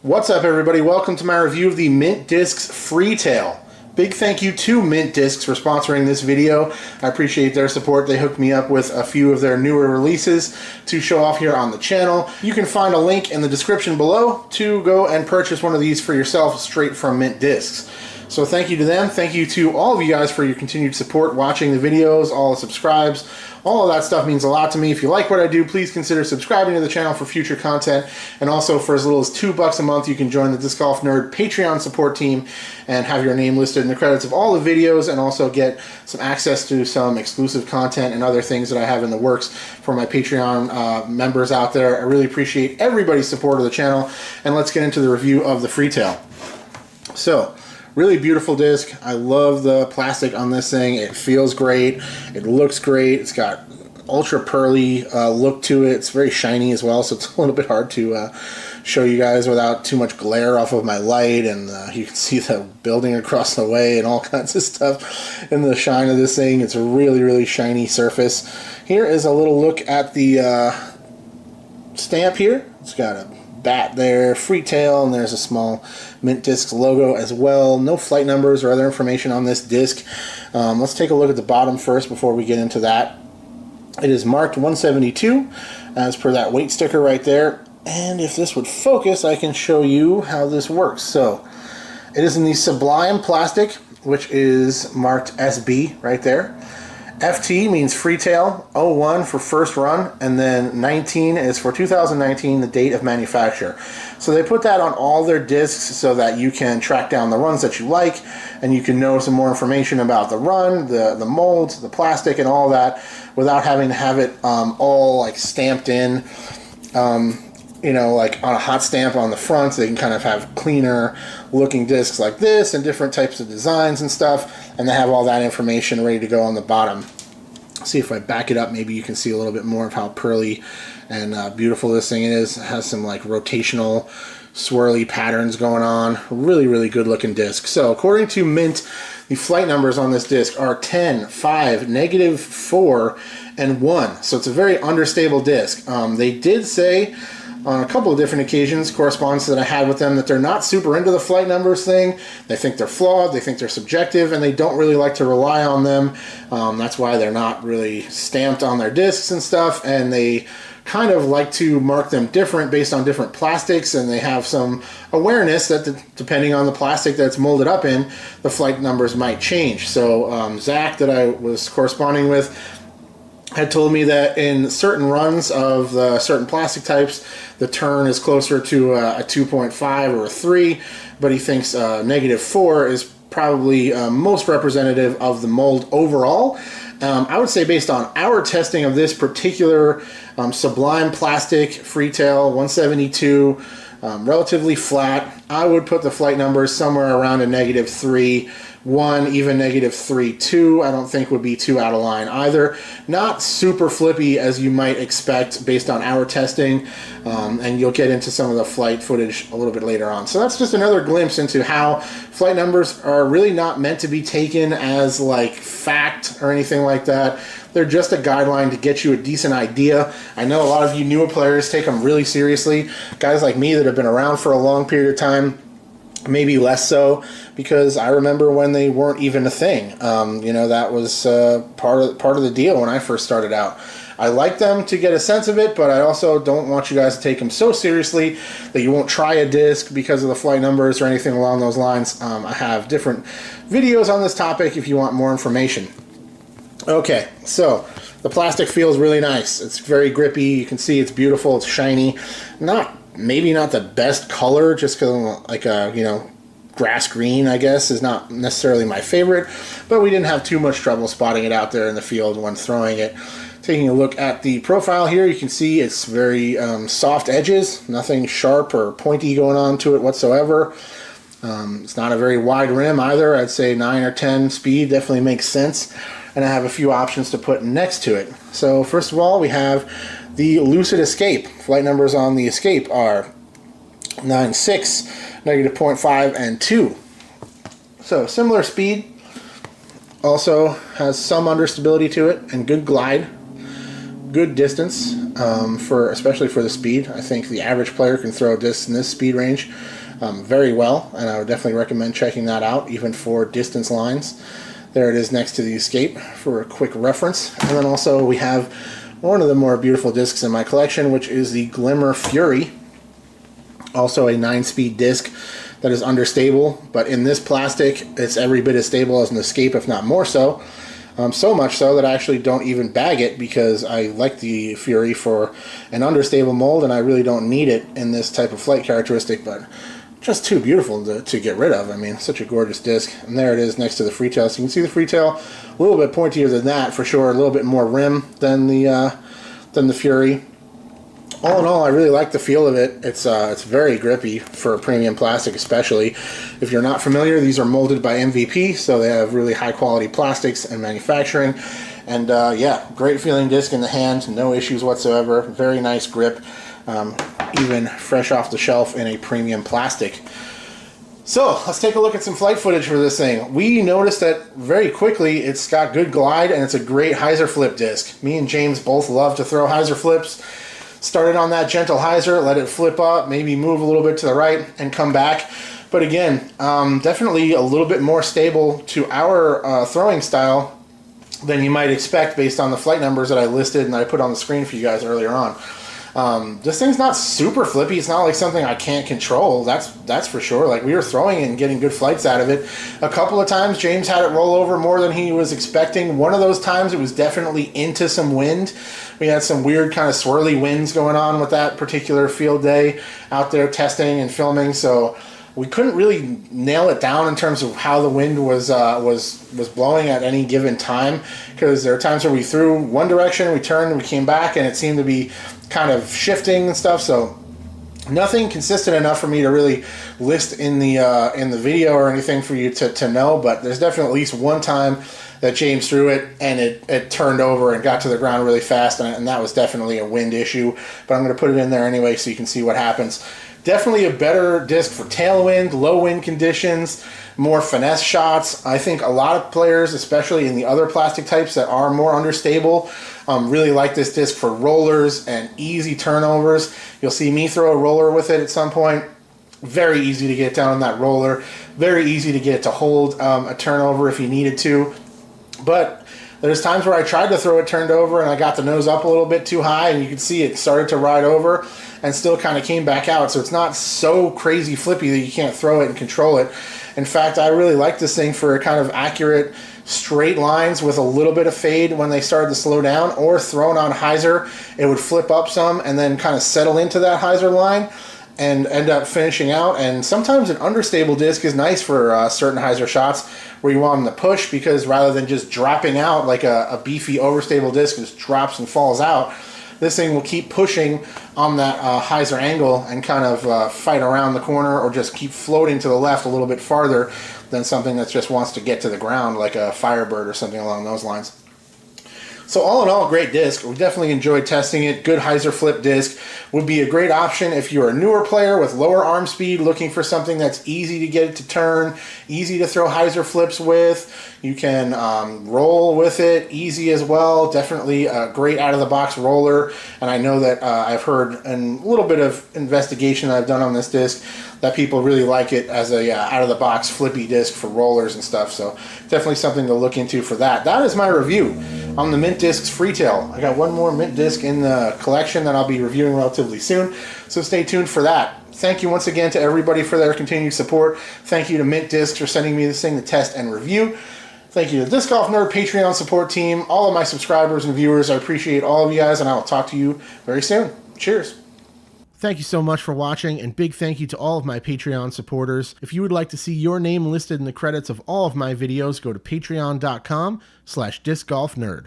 What's up, everybody? Welcome to my review of the Mint Discs Freetail. Big thank you to Mint Discs for sponsoring this video. I appreciate their support. They hooked me up with a few of their newer releases to show off here on the channel. You can find a link in the description below to go and purchase one of these for yourself straight from Mint Discs. So thank you to them. Thank you to all of you guys for your continued support, watching the videos, all the subscribes. All of that stuff means a lot to me. If you like what I do, please consider subscribing to the channel for future content. And also, for as little as $2 a month, you can join the Disc Golf Nerd Patreon support team and have your name listed in the credits of all the videos, and also get some access to some exclusive content and other things that I have in the works for my Patreon members out there. I really appreciate everybody's support of the channel. And let's get into the review of the Freetail. So, really beautiful disc. I love the plastic on this thing. It feels great. It looks great. It's got ultra pearly look to it. It's very shiny as well, so it's a little bit hard to show you guys without too much glare off of my light. And you can see the building across the way and all kinds of stuff in the shine of this thing. It's a really, really shiny surface. Here is a little look at the stamp here. It's got a bat there, Freetail, and there's a small Mint Discs logo as well. No flight numbers or other information on this disc. Let's take a look at the bottom first before we get into that. It is marked 172 as per that weight sticker right there. And if this would focus, I can show you how this works. So it is in the Sublime plastic, which is marked SB right there. FT means Freetail, 01 for first run, and then 19 is for 2019, the date of manufacture. So they put that on all their discs so that you can track down the runs that you like, and you can know some more information about the run, the mold, the plastic, and all that without having to have it all like stamped in, you know, like on a hot stamp on the front. So they can kind of have cleaner looking discs like this and different types of designs and stuff, and they have all that information ready to go on the bottom. See if I back it up, maybe you can see a little bit more of how pearly and beautiful this thing is. It has some like rotational swirly patterns going on. Really, really good looking disc. So according to Mint, the flight numbers on this disc are 10, 5, -4, and 1. So it's a very understable disc. They did say on a couple of different occasions, correspondence that I had with them, that they're not super into the flight numbers thing. They think they're flawed, they think they're subjective, and they don't really like to rely on them. That's why they're not really stamped on their discs and stuff, and they kind of like to mark them different based on different plastics, and they have some awareness that depending on the plastic that's molded up in, the flight numbers might change. So Zach, that I was corresponding with, had told me that in certain runs of certain plastic types, the turn is closer to a 2.5 or a 3, but he thinks -4 is probably most representative of the mold overall. I would say based on our testing of this particular Sublime plastic Freetail 172, relatively flat, I would put the flight numbers somewhere around a -3, 1, even -3, 2. I don't think would be too out of line either. Not super flippy as you might expect based on our testing, and you'll get into some of the flight footage a little bit later on. So that's just another glimpse into how flight numbers are really not meant to be taken as like fact or anything like that. They're just a guideline to get you a decent idea. I know a lot of you newer players take them really seriously. Guys like me that have been around for a long period of time, maybe less so, because I remember when they weren't even a thing. You know, that was part of the deal when I first started out. I like them to get a sense of it, but I also don't want you guys to take them so seriously that you won't try a disc because of the flight numbers or anything along those lines. I have different videos on this topic if you want more information. Okay, so the plastic feels really nice. It's very grippy. You can see it's beautiful. It's shiny. Maybe not the best color, just because like a, you know, grass green, I guess, is not necessarily my favorite, but we didn't have too much trouble spotting it out there in the field when throwing it. Taking a look at the profile here, you can see it's very soft edges, nothing sharp or pointy going on to it whatsoever. It's not a very wide rim either. I'd say 9 or 10 speed definitely makes sense, and I have a few options to put next to it. So first of all, we have the Lucid Escape. Flight numbers on the Escape are 9.6, -0.5, and 2. So similar speed, also has some understability to it, and good glide, good distance. especially for the speed. I think the average player can throw discs in this speed range very well, and I would definitely recommend checking that out, even for distance lines. There it is next to the Escape for a quick reference. And then also we have one of the more beautiful discs in my collection, which is the Glimmer Fury. Also a 9-speed disc that is understable, but in this plastic, it's every bit as stable as an Escape, if not more so. So much so that I actually don't even bag it, because I like the Fury for an understable mold, and I really don't need it in this type of flight characteristic, but just too beautiful to get rid of. I mean, such a gorgeous disc. And there it is next to the Freetail. So you can see the Freetail a little bit pointier than that, for sure. A little bit more rim than the Fury. All in all, I really like the feel of it. It's very grippy for premium plastic, especially. If you're not familiar, these are molded by MVP, so they have really high quality plastics and manufacturing. And yeah, great feeling disc in the hand, no issues whatsoever. Very nice grip, even fresh off the shelf in a premium plastic. So let's take a look at some flight footage for this thing. We noticed that very quickly it's got good glide, and it's a great hyzer flip disc. Me and James both love to throw hyzer flips. Started on that gentle hyzer, let it flip up, maybe move a little bit to the right and come back. But again, definitely a little bit more stable to our throwing style than you might expect based on the flight numbers that I listed and I put on the screen for you guys earlier on. This thing's not super flippy. It's not like something I can't control. That's for sure. Like, we were throwing it and getting good flights out of it. A couple of times James had it roll over more than he was expecting. One of those times it was definitely into some wind. We had some weird kind of swirly winds going on with that particular field day out there testing and filming. So we couldn't really nail it down in terms of how the wind was blowing at any given time, because there are times where we threw one direction, we turned, and we came back, and it seemed to be kind of shifting and stuff. So nothing consistent enough for me to really list in the video or anything for you to know. But there's definitely at least one time that James threw it and it turned over and got to the ground really fast, and that was definitely a wind issue. But I'm going to put it in there anyway so you can see what happens. Definitely a better disc for tailwind, low wind conditions, more finesse shots. I think a lot of players, especially in the other plastic types that are more understable, really like this disc for rollers and easy turnovers. You'll see me throw a roller with it at some point. Very easy to get down on that roller. Very easy to get it to hold a turnover if you needed to. But there's times where I tried to throw it turned over and I got the nose up a little bit too high, and you can see it started to ride over and still kind of came back out. So it's not so crazy flippy that you can't throw it and control it. In fact, I really like this thing for kind of accurate straight lines with a little bit of fade when they started to slow down, or thrown on hyzer, it would flip up some and then kind of settle into that hyzer line and end up finishing out. And sometimes an understable disc is nice for certain hyzer shots where you want them to push, because rather than just dropping out like a beefy overstable disc just drops and falls out, this thing will keep pushing on that hyzer angle and kind of fight around the corner, or just keep floating to the left a little bit farther than something that just wants to get to the ground like a Firebird or something along those lines. So all in all, great disc. We definitely enjoyed testing it. Good hyzer flip disc. Would be a great option if you're a newer player with lower arm speed, looking for something that's easy to get it to turn, easy to throw hyzer flips with. You can roll with it, easy as well. Definitely a great out-of-the-box roller. And I know that I've heard in a little bit of investigation that I've done on this disc that people really like it as a out-of-the-box flippy disc for rollers and stuff. So definitely something to look into for that. That is my review on the Mint Discs Freetail. I got one more Mint disc in the collection that I'll be reviewing relatively soon, so stay tuned for that. Thank you once again to everybody for their continued support. Thank you to Mint Discs for sending me this thing to test and review. Thank you to the Disc Golf Nerd Patreon support team, all of my subscribers and viewers. I appreciate all of you guys, and I will talk to you very soon. Cheers. Thank you so much for watching, and big thank you to all of my Patreon supporters. If you would like to see your name listed in the credits of all of my videos, go to patreon.com/discgolfnerd.